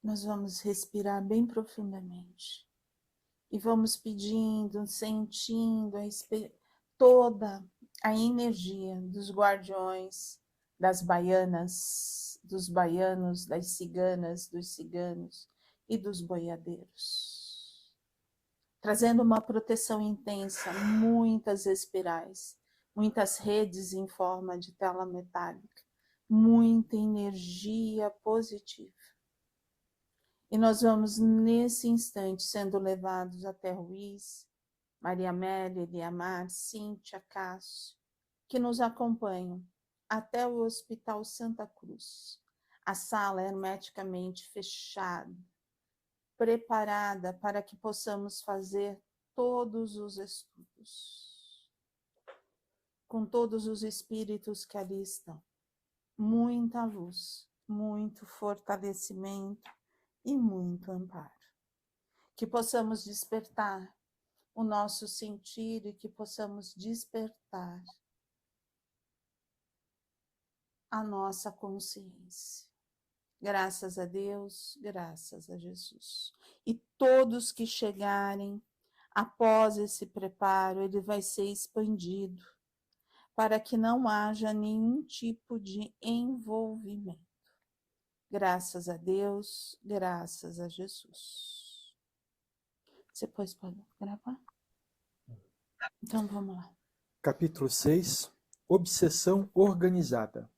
Nós vamos respirar bem profundamente. E vamos pedindo, sentindo toda a energia dos guardiões, das baianas, dos baianos, das ciganas, dos ciganos e dos boiadeiros. Trazendo uma proteção intensa, muitas espirais, muitas redes em forma de tela metálica, muita energia positiva. E nós vamos, nesse instante, sendo levados até Ruiz, Maria Amélia, Eliamar, Cíntia, Cássio, que nos acompanham até o Hospital Santa Cruz. A sala hermeticamente fechada, preparada para que possamos fazer todos os estudos. Com todos os espíritos que ali estão. Muita luz, muito fortalecimento e muito amparo. Que possamos despertar o nosso sentir e que possamos despertar a nossa consciência. Graças a Deus, graças a Jesus. E todos que chegarem após esse preparo, ele vai ser expandido para que não haja nenhum tipo de envolvimento. Graças a Deus, graças a Jesus. Você pode gravar? Então vamos lá. Capítulo 6. Obsessão organizada.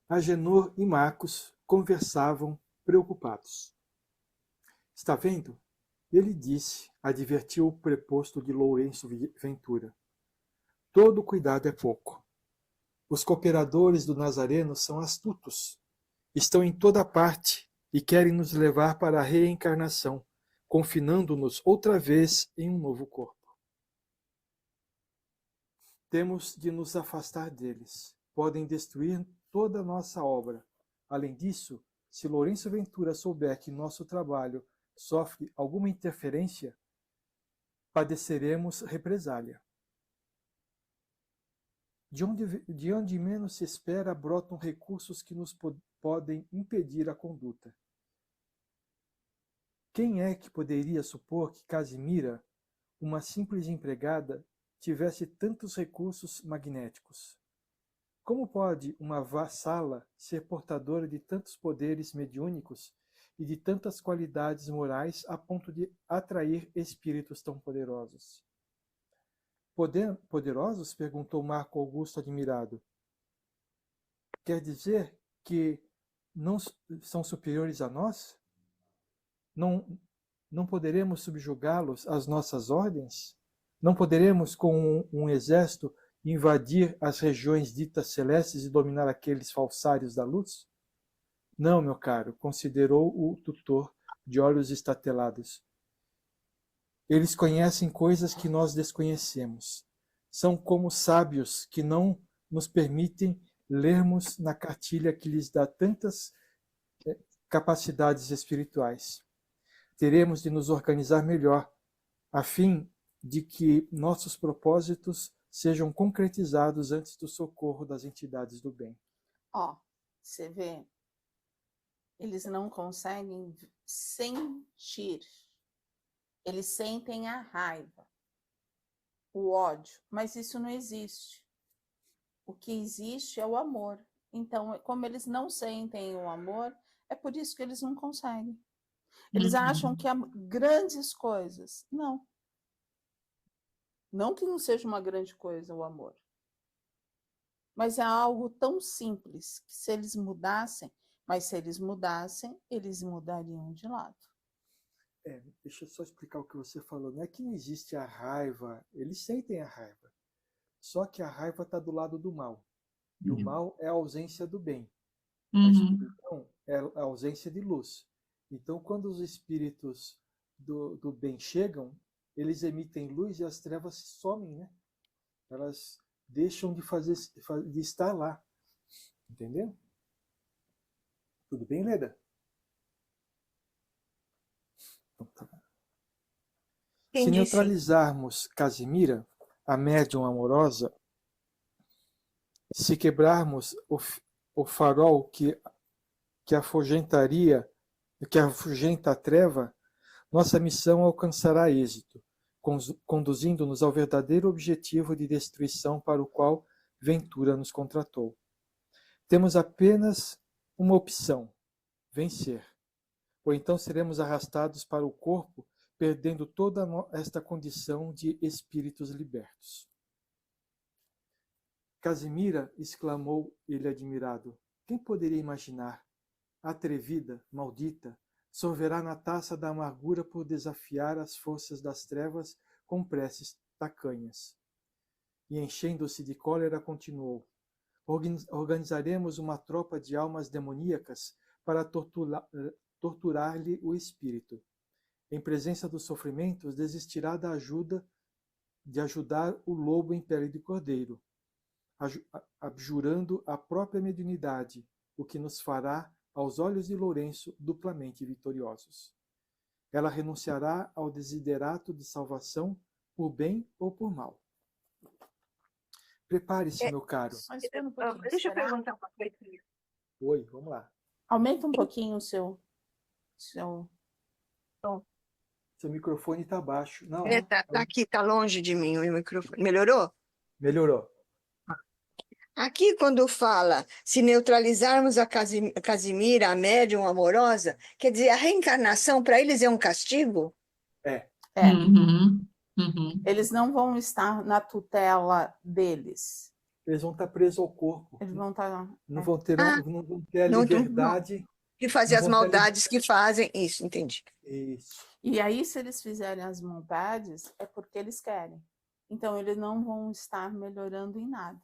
Agenor e Marcos conversavam preocupados. Está vendo? Ele disse, advertiu o preposto de Lourenço Ventura. Todo cuidado é pouco. Os cooperadores do Nazareno são astutos. Estão em toda parte e querem nos levar para a reencarnação, confinando-nos outra vez em um novo corpo. Temos de nos afastar deles. Podem destruir toda a nossa obra. Além disso, se Lourenço Ventura souber que nosso trabalho sofre alguma interferência, padeceremos represália. De onde menos se espera brotam recursos que nos podem impedir a conduta. Quem é que poderia supor que Casimira, uma simples empregada, tivesse tantos recursos magnéticos? Como pode uma vassala ser portadora de tantos poderes mediúnicos e de tantas qualidades morais a ponto de atrair espíritos tão poderosos? Poderosos? Perguntou Marco Augusto admirado. Quer dizer que não são superiores a nós? Não poderemos subjugá-los às nossas ordens? Não poderemos, com um exército, invadir as regiões ditas celestes e dominar aqueles falsários da luz? Não, meu caro, considerou o tutor de olhos estatelados. Eles conhecem coisas que nós desconhecemos. São como sábios que não nos permitem lermos na cartilha que lhes dá tantas capacidades espirituais. Teremos de nos organizar melhor, a fim de que nossos propósitos sejam concretizados antes do socorro das entidades do bem. Você vê, eles não conseguem sentir. Eles sentem a raiva, o ódio, mas isso não existe. O que existe é o amor. Então, como eles não sentem o amor, é por isso que eles não conseguem. Eles acham que há grandes coisas. Não. Não que não seja uma grande coisa o amor. Mas é algo tão simples que se eles mudassem, eles mudariam de lado. Deixa eu só explicar o que você falou. Não é que não existe a raiva, eles sentem a raiva. Só que a raiva está do lado do mal. E o mal é a ausência do bem. A escuridão é a ausência de luz. Então, quando os espíritos do bem chegam, eles emitem luz e as trevas somem, né? Elas deixam de estar lá. Entendeu? Tudo bem, Leda? Se neutralizarmos Casimira, a médium amorosa, se quebrarmos o farol que afugenta a treva, nossa missão alcançará êxito, conduzindo-nos ao verdadeiro objetivo de destruição para o qual Ventura nos contratou. Temos apenas uma opção: vencer. Ou então seremos arrastados para o corpo, perdendo toda esta condição de espíritos libertos. Casimira, exclamou ele admirado, quem poderia imaginar? Atrevida, maldita, sorverá na taça da amargura por desafiar as forças das trevas com preces tacanhas. E enchendo-se de cólera continuou, organizaremos uma tropa de almas demoníacas para torturar-lhe o espírito. Em presença dos sofrimentos, desistirá de ajudar o lobo em pele de cordeiro, abjurando a própria mediunidade, o que nos fará, aos olhos de Lourenço, duplamente vitoriosos. Ela renunciará ao desiderato de salvação por bem ou por mal. Prepare-se, meu caro. Deixa eu perguntar uma coisa. Oi, vamos lá. Aumenta um pouquinho o seu... Seu microfone está baixo. Não. Tá aqui, está longe de mim o microfone. Melhorou? Melhorou. Aqui, quando fala se neutralizarmos a Casimira, a médium amorosa, quer dizer, a reencarnação para eles é um castigo? É. Eles não vão estar na tutela deles. Eles vão estar presos ao corpo. Eles vão estar... Não vão ter a liberdade... De fazer as maldades que fazem. Isso, entendi. Isso. E aí, se eles fizerem as maldades, é porque eles querem. Então, eles não vão estar melhorando em nada.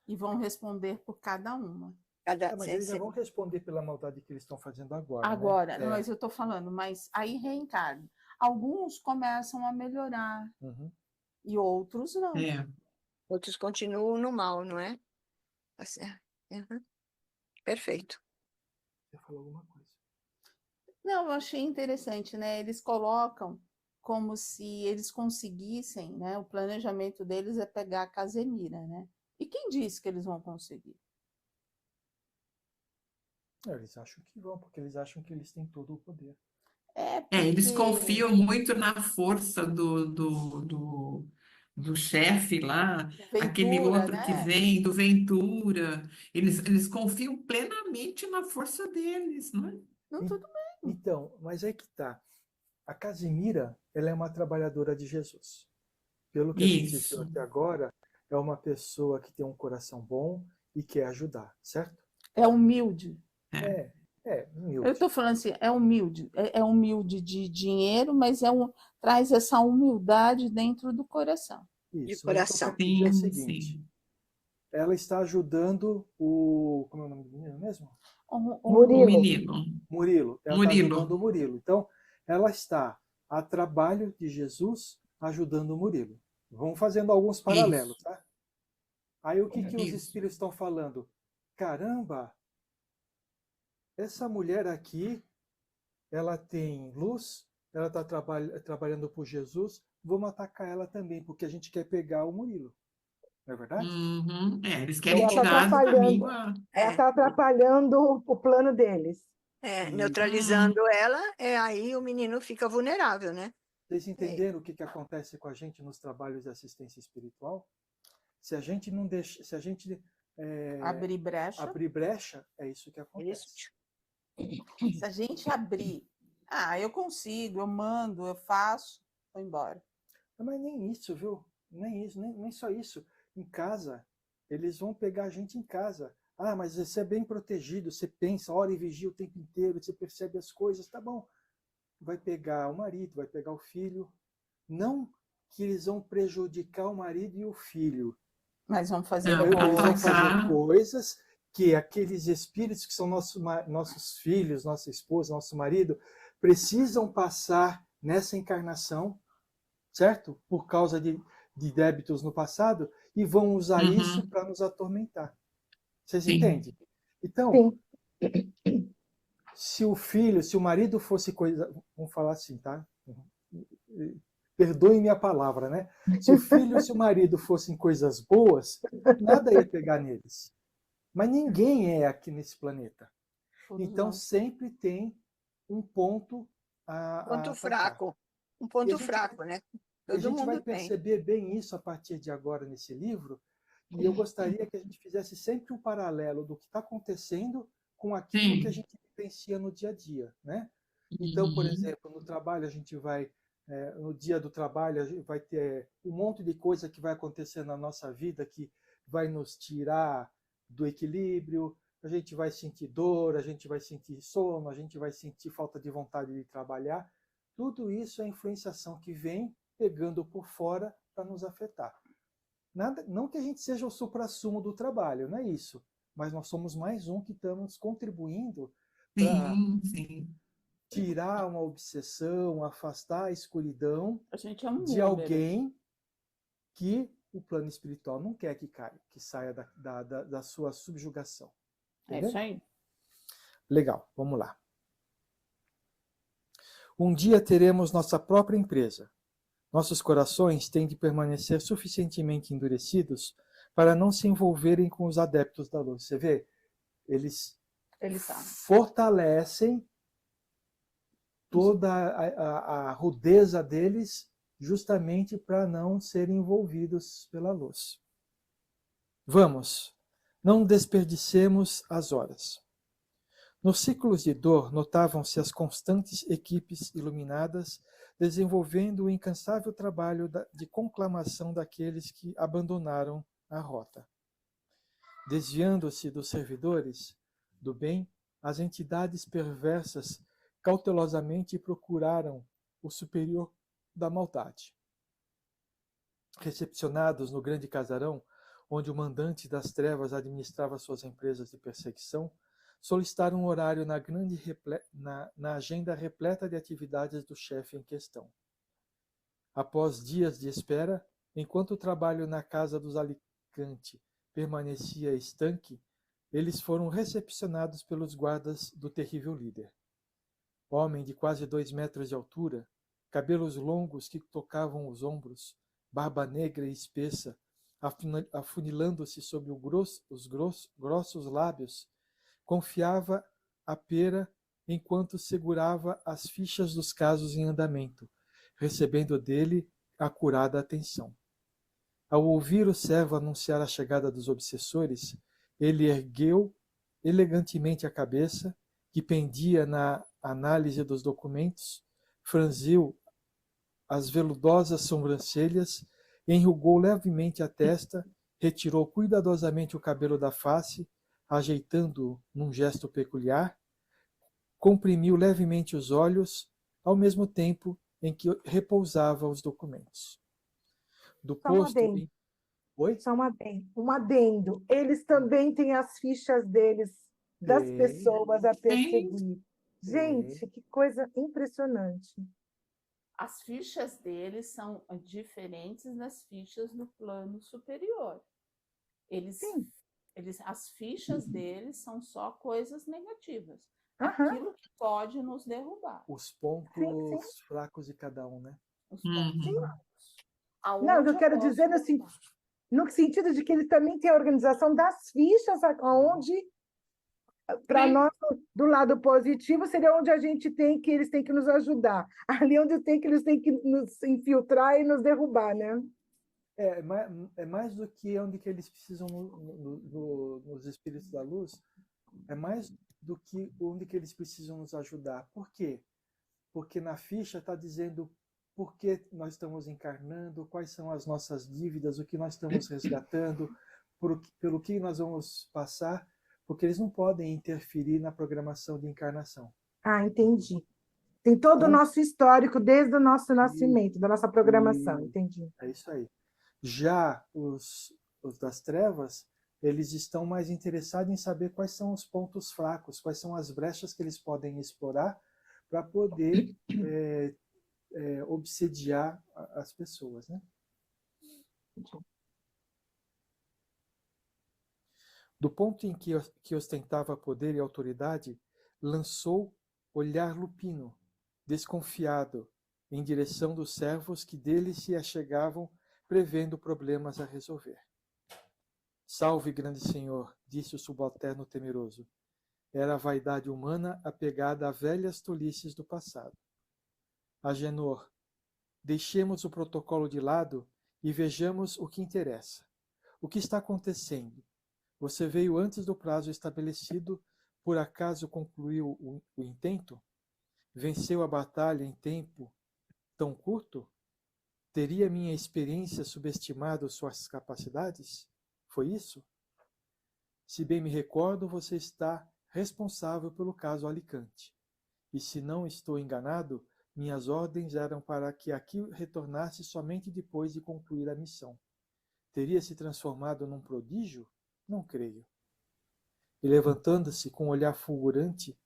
E vão responder por cada uma. Mas eles já vão responder pela maldade que eles estão fazendo agora. Agora, né? mas eu estou falando, mas aí reencarna. Alguns começam a melhorar. E outros não. Outros continuam no mal, não é? Perfeito. Você falou alguma coisa? Não, eu achei interessante, né? Eles colocam como se eles conseguissem, né? O planejamento deles é pegar a Casemira, né? E quem disse que eles vão conseguir? Eles acham que vão, porque eles acham que eles têm todo o poder. Eles confiam muito na força do chefe lá, Ventura, aquele outro né? que vem, do Ventura. Eles confiam plenamente na força deles, não é? Não, tudo bem. Então, mas é que tá. A Casimira, ela é uma trabalhadora de Jesus. Pelo que a gente viu até agora, é uma pessoa que tem um coração bom e quer ajudar, certo? É humilde. Humilde. Eu estou falando assim, é humilde. É humilde de dinheiro, mas traz essa humildade dentro do coração. Isso. De coração. É o seguinte, ela está ajudando o... Como é o nome do menino mesmo? Murilo. Ela está ajudando o Murilo. Então, ela está a trabalho de Jesus ajudando o Murilo. Vamos fazendo alguns paralelos, tá? Aí o que os espíritos estão falando? Caramba, essa mulher aqui, ela tem luz, ela está trabalhando por Jesus, vamos atacar ela também, porque a gente quer pegar o Murilo. Não é verdade? Eles querem tirar do caminho. Ela está atrapalhando o plano deles. Neutralizando ela, aí o menino fica vulnerável, né? Vocês entenderam o que acontece com a gente nos trabalhos de assistência espiritual? Se a gente não deixa, se a gente abrir brecha, é isso que acontece. Se a gente abrir, eu consigo, eu mando, eu faço, vou embora. Mas nem isso, viu? Nem isso, nem só isso. Em casa, eles vão pegar a gente em casa. Mas você é bem protegido, você pensa, ora e vigia o tempo inteiro, você percebe as coisas, tá bom. Vai pegar o marido, vai pegar o filho. Não que eles vão prejudicar o marido e o filho. Mas vão fazer Eles vão fazer coisas que aqueles espíritos que são nossos filhos, nossa esposa, nosso marido, precisam passar nessa encarnação, certo? Por causa de débitos no passado, e vão usar isso para nos atormentar. Vocês entendem? Então, se o marido fosse coisa... Vamos falar assim, tá? Perdoem minha palavra, né? Se o filho e se o marido fossem coisas boas, nada ia pegar neles. Mas ninguém é aqui nesse planeta. Todos Então, nós. sempre tem um ponto a Ponto atacar. fraco. Um E a ponto gente fraco, né? E a Todo gente vai mundo tem. perceber bem isso a partir de agora nesse livro, e eu gostaria que a gente fizesse sempre um paralelo do que está acontecendo com aquilo que a Sim. gente vivencia no dia a dia, né? Então, por exemplo, no trabalho a gente vai, no dia do trabalho, a gente vai ter um monte de coisa que vai acontecer na nossa vida que vai nos tirar do equilíbrio, a gente vai sentir dor, a gente vai sentir sono, a gente vai sentir falta de vontade de trabalhar. Tudo isso é influenciação que vem pegando por fora para nos afetar. Nada, não que a gente seja o suprassumo do trabalho, não é isso. Mas nós somos mais um que estamos contribuindo para Sim, sim. tirar uma obsessão, afastar a escuridão A gente é um de número. alguém que o plano espiritual não quer que caia, que saia da sua subjugação. É Entendeu? isso aí. Legal, vamos lá. Um dia teremos nossa própria empresa. Nossos corações têm de permanecer suficientemente endurecidos para não se envolverem com os adeptos da luz. Você vê? Eles sabem. fortalecem toda a rudeza deles justamente para não serem envolvidos pela luz. Vamos, não desperdicemos as horas. Nos ciclos de dor notavam-se as constantes equipes iluminadas desenvolvendo o incansável trabalho de conclamação daqueles que abandonaram a rota. Desviando-se dos servidores do bem, as entidades perversas cautelosamente procuraram o superior da maldade. Recepcionados no grande casarão, onde o mandante das trevas administrava suas empresas de perseguição, solicitaram um horário na agenda repleta de atividades do chefe em questão. Após dias de espera, enquanto o trabalho na casa dos Alicante permanecia estanque, eles foram recepcionados pelos guardas do terrível líder. Homem de quase 2 metros de altura, cabelos longos que tocavam os ombros, barba negra e espessa, afunilando-se sob os grossos lábios, confiava a pera enquanto segurava as fichas dos casos em andamento, recebendo dele acurada atenção. Ao ouvir o servo anunciar a chegada dos obsessores, ele ergueu elegantemente a cabeça, que pendia na análise dos documentos, franziu as veludosas sobrancelhas, enrugou levemente a testa, retirou cuidadosamente o cabelo da face, ajeitando-o num gesto peculiar, comprimiu levemente os olhos, ao mesmo tempo em que repousava os documentos. Do Só um posto adendo. em... Oi? Só um adendo. Um adendo. Eles também têm as fichas deles, das Tem, pessoas a Tem. perseguir. tem. Gente, que coisa impressionante. As fichas deles são diferentes das fichas do plano superior. Sim. As fichas deles são só coisas negativas. Aham. Aquilo que pode nos derrubar. Os pontos fracos de cada um, né? Os pontos Uhum. fracos. Aonde Não, eu quero posso dizer no sentido de que eles também têm a organização das fichas, onde, para Sim. nós, do lado positivo, seria onde a gente tem que eles têm que nos ajudar. Ali onde tem que eles têm que nos infiltrar e nos derrubar, né? É mais do que onde que eles precisam nos espíritos da luz, é mais do que onde que eles precisam nos ajudar. Por quê? Porque na ficha está dizendo por que nós estamos encarnando, quais são as nossas dívidas, o que nós estamos resgatando, pelo que nós vamos passar, porque eles não podem interferir na programação de encarnação. Ah, entendi. Tem todo o Então, nosso histórico desde o nosso nascimento, da nossa programação, entendi. é isso aí. Já os das trevas, eles estão mais interessados em saber quais são os pontos fracos, quais são as brechas que eles podem explorar para poder obsediar as pessoas, né? Do ponto em que ostentava poder e autoridade, lançou olhar lupino, desconfiado, em direção dos servos que dele se achegavam, prevendo problemas a resolver. Salve, grande Senhor, disse o subalterno temeroso. Era a vaidade humana apegada a velhas tolices do passado. Agenor, deixemos o protocolo de lado e vejamos o que interessa. O que está acontecendo? Você veio antes do prazo estabelecido, por acaso concluiu o intento? Venceu a batalha em tempo tão curto? Teria minha experiência subestimado suas capacidades? Foi isso? Se bem me recordo, você está responsável pelo caso Alicante. E se não estou enganado, minhas ordens eram para que aqui retornasse somente depois de concluir a missão. Teria se transformado num prodígio? Não creio. E levantando-se com olhar fulgurante,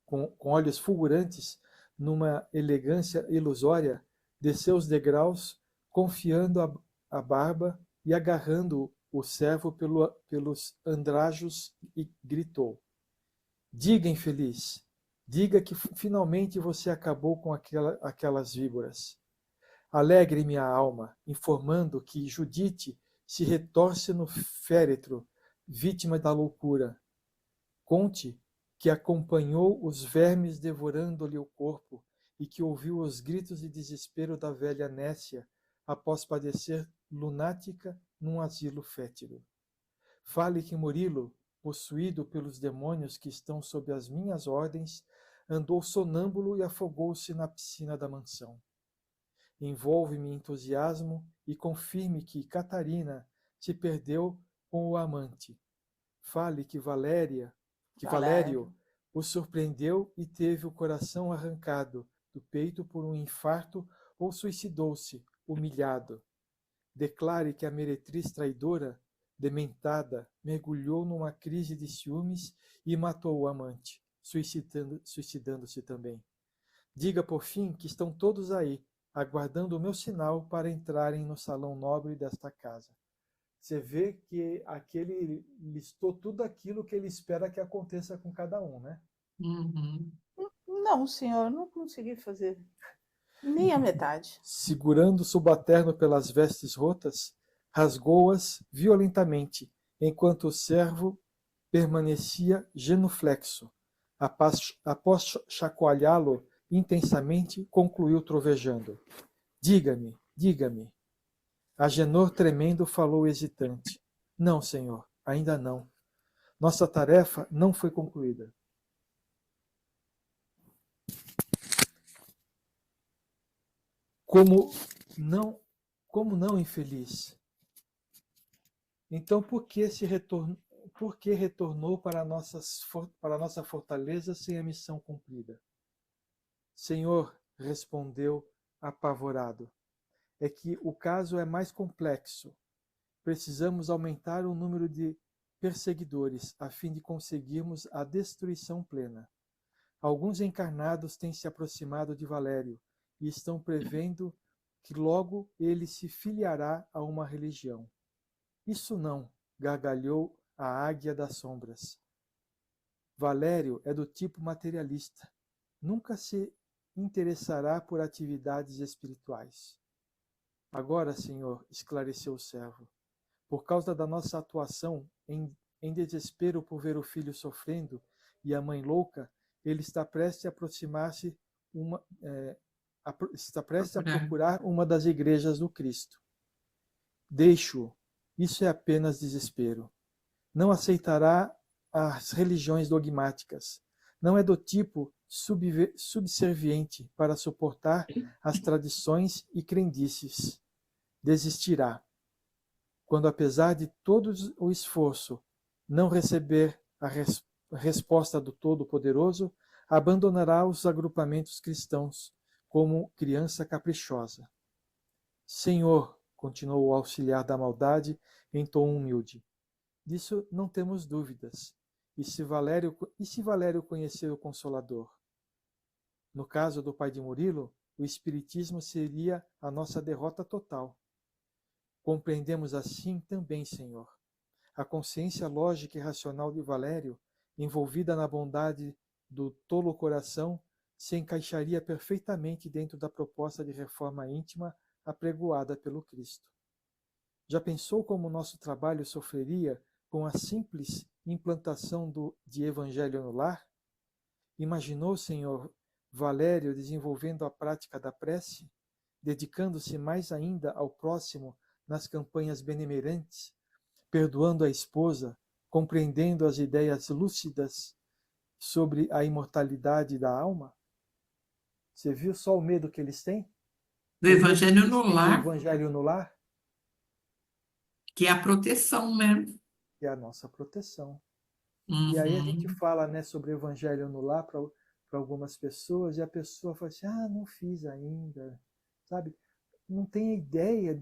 com olhos fulgurantes, numa elegância ilusória, desceu os degraus, confiando a barba e agarrando o servo pelos andrajos e gritou: Diga, infeliz, diga que finalmente você acabou com aquelas víboras. Alegre minha alma, informando que Judite se retorce no féretro, vítima da loucura. Conte que acompanhou os vermes devorando-lhe o corpo e que ouviu os gritos de desespero da velha Nécia após padecer lunática num asilo fétido. Fale que Murilo, possuído pelos demônios que estão sob as minhas ordens, andou sonâmbulo e afogou-se na piscina da mansão. Envolve-me entusiasmo e confirme que Catarina se perdeu com o amante. Fale que Valério o surpreendeu e teve o coração arrancado do peito por um infarto ou suicidou-se, humilhado. Declare que a meretriz traidora, dementada, mergulhou numa crise de ciúmes e matou o amante, suicidando-se também. Diga, por fim, que estão todos aí, aguardando o meu sinal para entrarem no salão nobre desta casa. Você vê que aqui ele listou tudo aquilo que ele espera que aconteça com cada um, né? Uhum. Não, senhor, não consegui fazer nem a metade. Segurando o subalterno pelas vestes rotas, rasgou-as violentamente, enquanto o servo permanecia genuflexo. Após chacoalhá-lo intensamente, concluiu trovejando: Diga-me, diga-me. Agenor, tremendo, falou hesitante: Não, senhor, ainda não. Nossa tarefa não foi concluída. Como não, infeliz? Então, por que retornou para nossa fortaleza sem a missão cumprida? Senhor, respondeu apavorado, é que o caso é mais complexo. Precisamos aumentar o número de perseguidores a fim de conseguirmos a destruição plena. Alguns encarnados têm se aproximado de Valério e estão prevendo que logo ele se filiará a uma religião. Isso não, gargalhou a águia das sombras. Valério é do tipo materialista. Nunca se interessará por atividades espirituais. Agora, senhor, esclareceu o servo, por causa da nossa atuação em desespero por ver o filho sofrendo e a mãe louca, ele está prestes a aproximar-se a procurar uma das igrejas do Cristo. Deixe-o. Isso é apenas desespero. Não aceitará as religiões dogmáticas. Não é do tipo subserviente para suportar as tradições e crendices. Desistirá. Quando, apesar de todo o esforço, não receber a resposta do Todo-Poderoso, abandonará os agrupamentos cristãos como criança caprichosa. Senhor, continuou o auxiliar da maldade em tom humilde, disso não temos dúvidas. E se Valério conhecer o Consolador? No caso do pai de Murilo, o Espiritismo seria a nossa derrota total. Compreendemos assim também, Senhor. A consciência lógica e racional de Valério, envolvida na bondade do tolo coração, se encaixaria perfeitamente dentro da proposta de reforma íntima apregoada pelo Cristo. Já pensou como o nosso trabalho sofreria com a simples implantação de evangelho no lar? Imaginou, Senhor, Valério desenvolvendo a prática da prece, dedicando-se mais ainda ao próximo nas campanhas benemerentes, perdoando a esposa, compreendendo as ideias lúcidas sobre a imortalidade da alma? Você viu só o medo que eles têm? Do O medo que evangelho eles no têm do lar, evangelho no lar? que é a proteção, né? É a nossa proteção. E aí a gente Uhum. fala, né, sobre o evangelho no lar para algumas pessoas, e a pessoa fala assim, não fiz ainda, sabe? Não tem ideia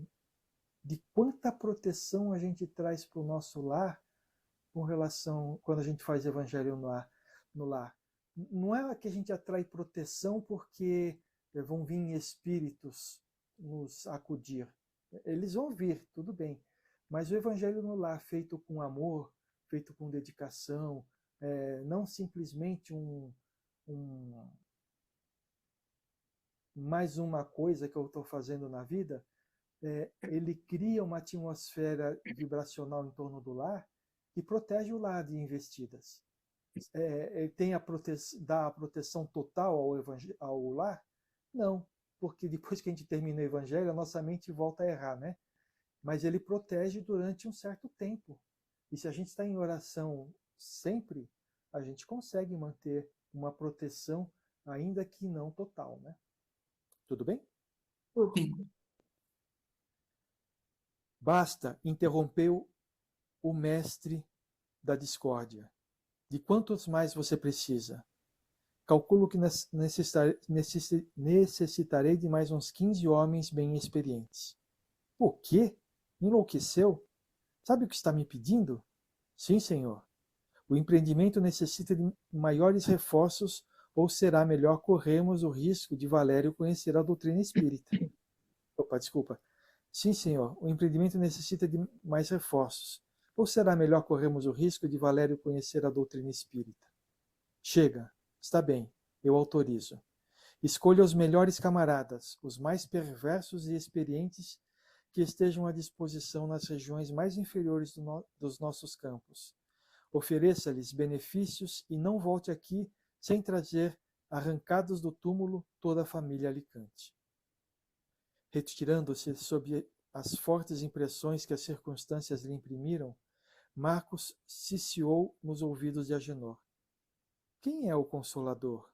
de quanta proteção a gente traz para o nosso lar com relação, quando a gente faz evangelho no lar. Não é que a gente atrai proteção porque vão vir espíritos nos acudir. Eles vão vir, tudo bem. Mas o evangelho no lar, feito com amor, feito com dedicação, não simplesmente mais uma coisa que eu estou fazendo na vida, ele cria uma atmosfera vibracional em torno do lar que protege o lar de investidas. Ele tem dá a proteção total ao lar? Não, porque depois que a gente termina o evangelho, a nossa mente volta a errar, né? Mas ele protege durante um certo tempo. E se a gente está em oração sempre, a gente consegue manter uma proteção, ainda que não total, né? Tudo bem? Sim. Basta, interrompeu o mestre da discórdia. De quantos mais você precisa? Calculo que necessitarei de mais uns 15 homens bem experientes. O quê? Enlouqueceu? Sabe o que está me pedindo? Sim, senhor. O empreendimento necessita de maiores reforços, ou será melhor corrermos o risco de Valério conhecer a doutrina espírita? Opa, desculpa. Sim, senhor. O empreendimento necessita de mais reforços, ou será melhor corrermos o risco de Valério conhecer a doutrina espírita? Chega. Está bem. Eu autorizo. Escolha os melhores camaradas, os mais perversos e experientes que estejam à disposição nas regiões mais inferiores dos nossos campos. Ofereça-lhes benefícios e não volte aqui sem trazer, arrancados do túmulo, toda a família Alicante. Retirando-se sob as fortes impressões que as circunstâncias lhe imprimiram, Marcos ciciou nos ouvidos de Agenor. Quem é o Consolador?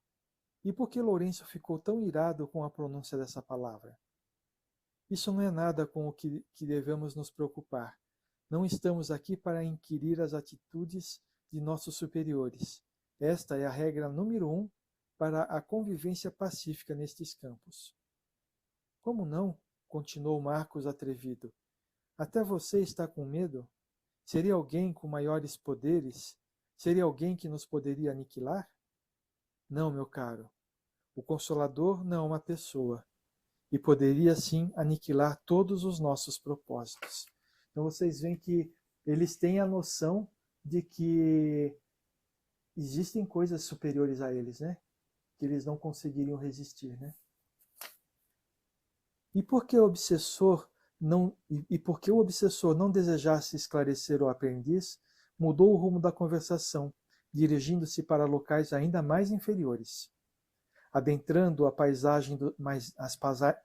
E por que Lourenço ficou tão irado com a pronúncia dessa palavra? Isso não é nada com o que devemos nos preocupar. Não estamos aqui para inquirir as atitudes de nossos superiores. Esta é a regra número 1 para a convivência pacífica nestes campos. Como não? Continuou Marcos atrevido. Até você está com medo? Seria alguém com maiores poderes? Seria alguém que nos poderia aniquilar? Não, meu caro. O Consolador não é uma pessoa. E poderia, sim, aniquilar todos os nossos propósitos. Então vocês veem que eles têm a noção de que existem coisas superiores a eles, né? Que eles não conseguiriam resistir, né? E por que o obsessor não desejasse esclarecer o aprendiz, mudou o rumo da conversação, dirigindo-se para locais ainda mais inferiores. Adentrando as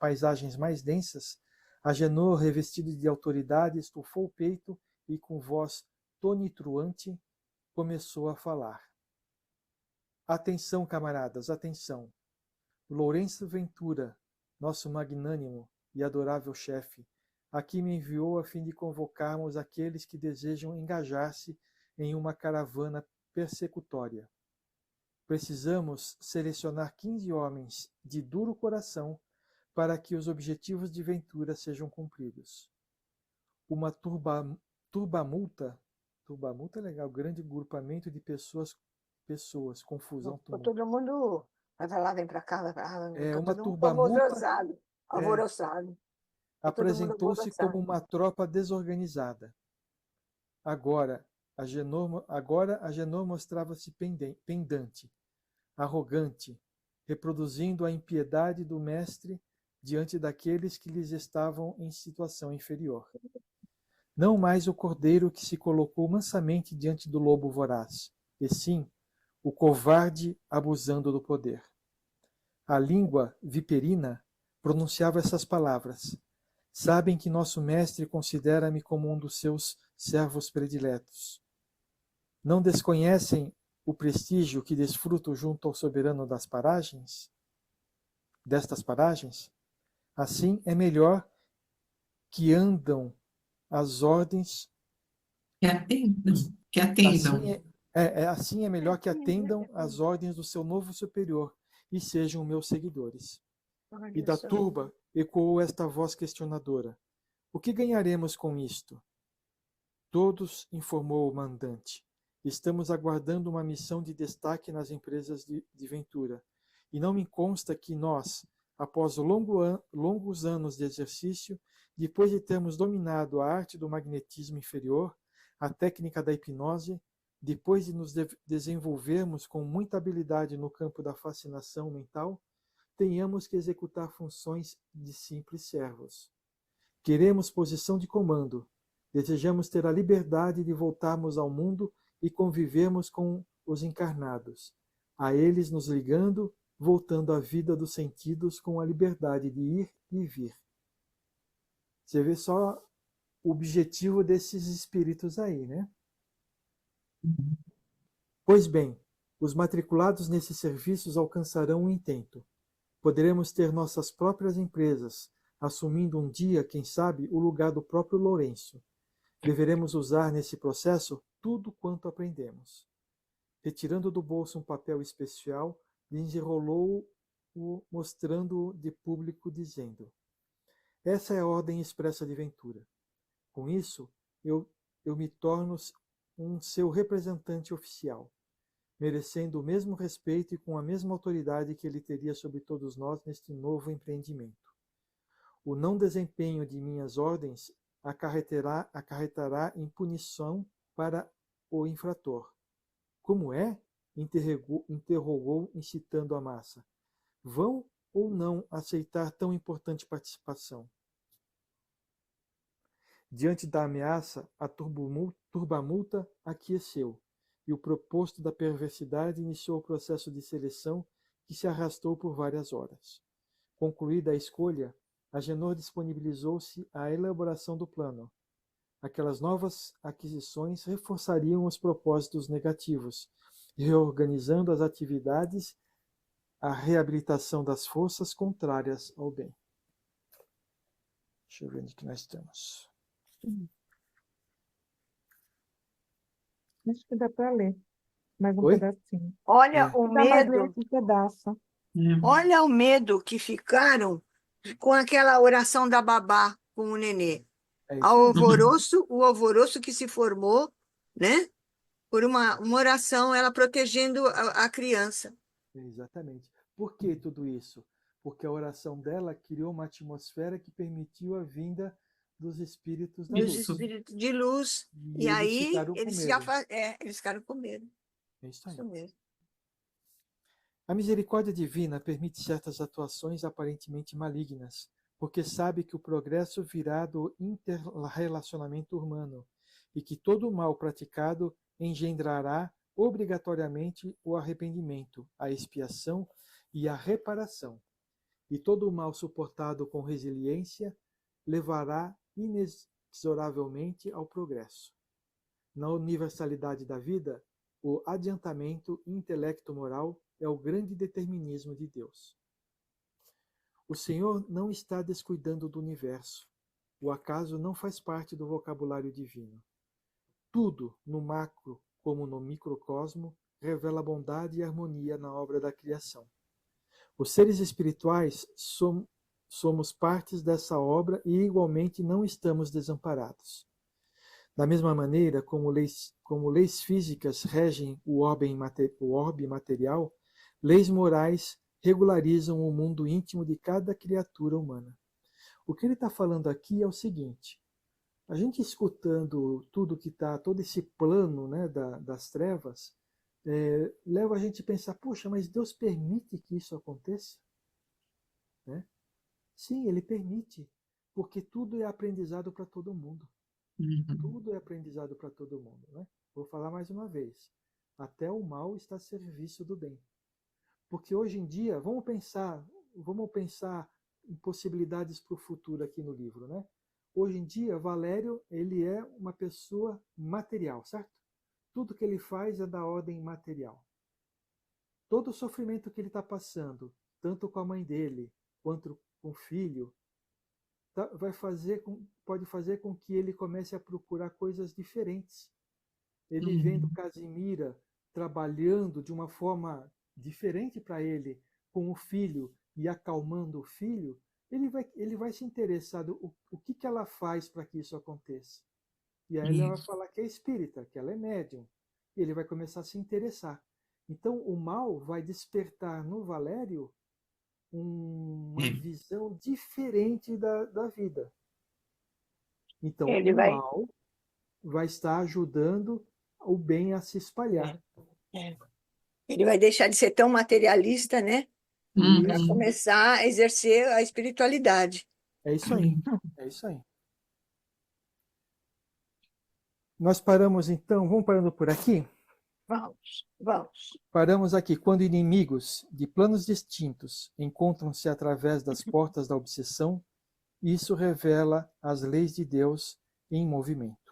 paisagens mais densas, Agenor, revestido de autoridade, estufou o peito e, com voz tonitruante, começou a falar. Atenção, camaradas, atenção! Lourenço Ventura, nosso magnânimo e adorável chefe, aqui me enviou a fim de convocarmos aqueles que desejam engajar-se em uma caravana persecutória. Precisamos selecionar 15 homens de duro coração para que os objetivos de Ventura sejam cumpridos. Uma turbamulta é legal, grande agrupamento de pessoas, confusão, tumulto. Todo mundo vai para lá, vem para cá, vai para lá. Uma Todo mundo turbamulta alvoroçado. apresentou-se como uma tropa desorganizada. Agora, Agenor mostrava-se pendante, arrogante, reproduzindo a impiedade do mestre diante daqueles que lhes estavam em situação inferior. não mais o cordeiro que se colocou mansamente diante do lobo voraz, e sim o covarde abusando do poder. A língua viperina pronunciava essas palavras. Sabem que nosso mestre considera-me como um dos seus servos prediletos. Não desconhecem o prestígio que desfruto junto ao soberano destas paragens? Assim é melhor que andam as ordens. Que atendam. Assim é melhor que atendam às ordens do seu novo superior e sejam meus seguidores. E da turba ecoou esta voz questionadora. O que ganharemos com isto? Todos, informou o mandante. Estamos aguardando uma missão de destaque nas empresas de Ventura. E não me consta que nós, após longos anos de exercício, depois de termos dominado a arte do magnetismo inferior, a técnica da hipnose, depois de nos desenvolvermos com muita habilidade no campo da fascinação mental, tenhamos que executar funções de simples servos. Queremos posição de comando. Desejamos ter a liberdade de voltarmos ao mundo e convivermos com os encarnados, a eles nos ligando, voltando à vida dos sentidos com a liberdade de ir e vir. Você vê só o objetivo desses espíritos aí, né? Pois bem, os matriculados nesses serviços alcançarão o intento. Poderemos ter nossas próprias empresas, assumindo um dia, quem sabe, o lugar do próprio Lourenço. Deveremos usar nesse processo tudo quanto aprendemos. Retirando do bolso um papel especial, desenrolou-o, mostrando-o de público, dizendo: essa é a ordem expressa de Ventura. Com isso, eu me torno um seu representante oficial, merecendo o mesmo respeito e com a mesma autoridade que ele teria sobre todos nós neste novo empreendimento. O não desempenho de minhas ordens acarretará em punição para o infrator. Como é? Interrogou, incitando a massa. Vão ou não aceitar tão importante participação? Diante da ameaça, a turbamulta aqueceu, e o proposto da perversidade iniciou o processo de seleção que se arrastou por várias horas. Concluída a escolha, Agenor disponibilizou-se à elaboração do plano. Aquelas novas aquisições reforçariam os propósitos negativos, reorganizando as atividades, a reabilitação das forças contrárias ao bem. Deixa eu ver onde que nós estamos. Acho que dá para ler mais um Oi? pedacinho. Olha o Dá mais ler medo, esse pedaço. olha o medo que ficaram com aquela oração da babá com o nenê. É isso aí. O alvoroço que se formou, né? Por uma oração, ela protegendo a criança. Exatamente. Por que tudo isso? Porque a oração dela criou uma atmosfera que permitiu a vinda dos espíritos da Dos luz. espíritos de luz. E E eles aí, ficaram com eles medo. eles ficaram com medo. É isso aí. Isso mesmo. A misericórdia divina permite certas atuações aparentemente malignas, porque sabe que o progresso virá do interrelacionamento humano e que todo o mal praticado engendrará obrigatoriamente o arrependimento, a expiação e a reparação. E todo o mal suportado com resiliência levará inexoravelmente ao progresso. Na universalidade da vida, o adiantamento intelecto-moral é o grande determinismo de Deus. O Senhor não está descuidando do universo. O acaso não faz parte do vocabulário divino. Tudo, no macro como no microcosmo, revela bondade e harmonia na obra da criação. Os seres espirituais somos partes dessa obra e igualmente não estamos desamparados. Da mesma maneira como leis físicas regem o orbe material, leis morais regularizam o mundo íntimo de cada criatura humana. O que ele está falando aqui é o seguinte: a gente escutando tudo que está, todo esse plano, né, das trevas, leva a gente a pensar, puxa, mas Deus permite que isso aconteça? Né? Sim, ele permite, porque tudo é aprendizado para todo mundo. Uhum. Tudo é aprendizado para todo mundo, né? Vou falar mais uma vez. Até o mal está a serviço do bem. Porque hoje em dia, vamos pensar em possibilidades para o futuro aqui no livro, né? Hoje em dia, Valério, ele é uma pessoa material, certo? Tudo que ele faz é da ordem material. Todo o sofrimento que ele está passando, tanto com a mãe dele, quanto com o filho, pode fazer com que ele comece a procurar coisas diferentes. Ele vendo Casimira trabalhando de uma forma diferente para ele, com o filho e acalmando o filho, ele vai se interessar o que ela faz para que isso aconteça. E aí ela vai Isso. falar que é espírita, que ela é médium. E ele vai começar a se interessar. Então o mal vai despertar no Valério uma visão diferente da vida. Então Ele o vai, mal vai estar ajudando o bem a se espalhar. ele vai deixar de ser tão materialista, né? Para Isso. começar a exercer a espiritualidade. É isso aí. É isso aí. Nós paramos então, vamos parando por aqui? Vamos. Paramos aqui. Quando inimigos de planos distintos encontram-se através das portas da obsessão, isso revela as leis de Deus em movimento.